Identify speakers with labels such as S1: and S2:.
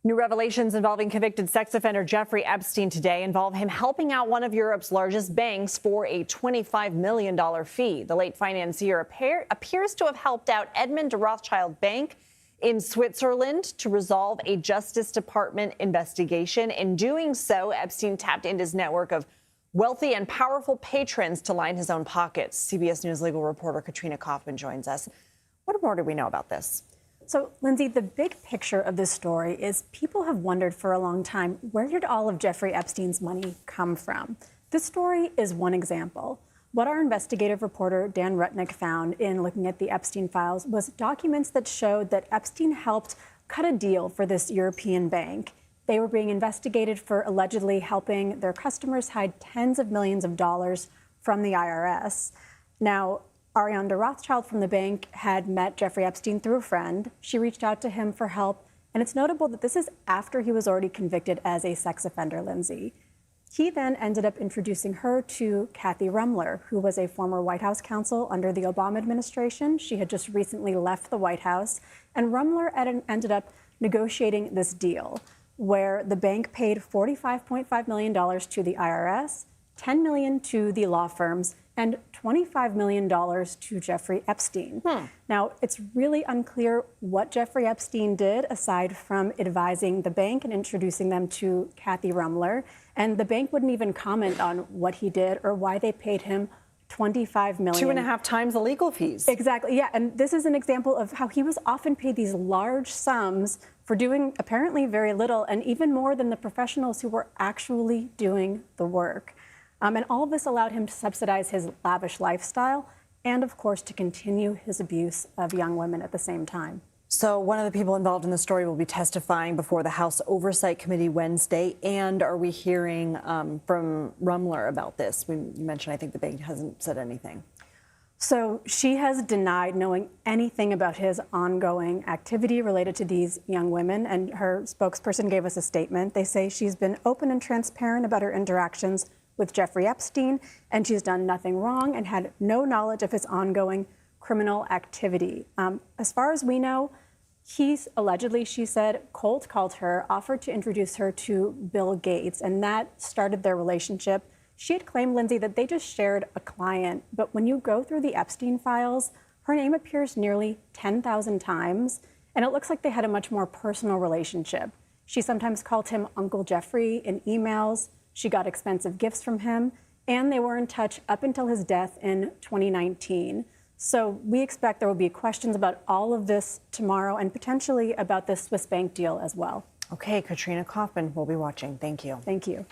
S1: New revelations involving convicted sex offender Jeffrey Epstein today involve him helping out one of Europe's largest banks for a $25 million fee. The late financier appears to have helped out Edmond de Rothschild Bank in Switzerland to resolve a Justice Department investigation. In doing so, Epstein tapped into his network of wealthy and powerful patrons to line his own pockets. CBS News legal reporter Katrina Kaufman joins us. What more do we know about this?
S2: So, Lindsay, the big picture of this story is people have wondered for a long time, where did all of Jeffrey Epstein's money come from? This story is one example. What our investigative reporter Dan Rutnick found in looking at the Epstein files was documents that showed that Epstein helped cut a deal for this European bank. They were being investigated for allegedly helping their customers hide tens of millions of dollars from the IRS. Now, Edmond de Rothschild from the bank had met Jeffrey Epstein through a friend. She reached out to him for help, and it's notable that this is after he was already convicted as a sex offender, Lindsay. He then ended up introducing her to Kathy Rumler, who was a former White House counsel under the Obama administration. She had just recently left the White House, and Rumler ended up negotiating this deal where the bank paid $45.5 million to the IRS, $10 million to the law firms, and $25 million to Jeffrey Epstein. Now, it's really unclear what Jeffrey Epstein did aside from advising the bank and introducing them to Kathy Rumler. And the bank wouldn't even comment on what he did or why they paid him $25 million.
S1: 2.5 times the legal fees.
S2: Exactly, yeah. And this is an example of how he was often paid these large sums for doing apparently very little, and even more than the professionals who were actually doing the work. And all of this allowed him to subsidize his lavish lifestyle and, of course, to continue his abuse of young women at the same time.
S1: So one of the people involved in the story will be testifying before the House Oversight Committee Wednesday. And are we hearing from Rumler about this? You mentioned, I think the bank hasn't said anything.
S2: So she has denied knowing anything about his ongoing activity related to these young women. And her spokesperson gave us a statement. They say she's been open and transparent about her interactions with Jeffrey Epstein, and she's done nothing wrong and had no knowledge of his ongoing criminal activity. As far as we know, he's allegedly, she said, cold called her, offered to introduce her to Bill Gates, and that started their relationship. She had claimed, Lindsay, that they just shared a client, but when you go through the Epstein files, her name appears nearly 10,000 times, and it looks like they had a much more personal relationship. She sometimes called him Uncle Jeffrey in emails. She got expensive gifts from him, and they were in touch up until his death in 2019. So we expect there will be questions about all of this tomorrow and potentially about this Swiss bank deal as well.
S1: Okay, Katrina Kaufman, we'll be watching. Thank you.
S2: Thank you.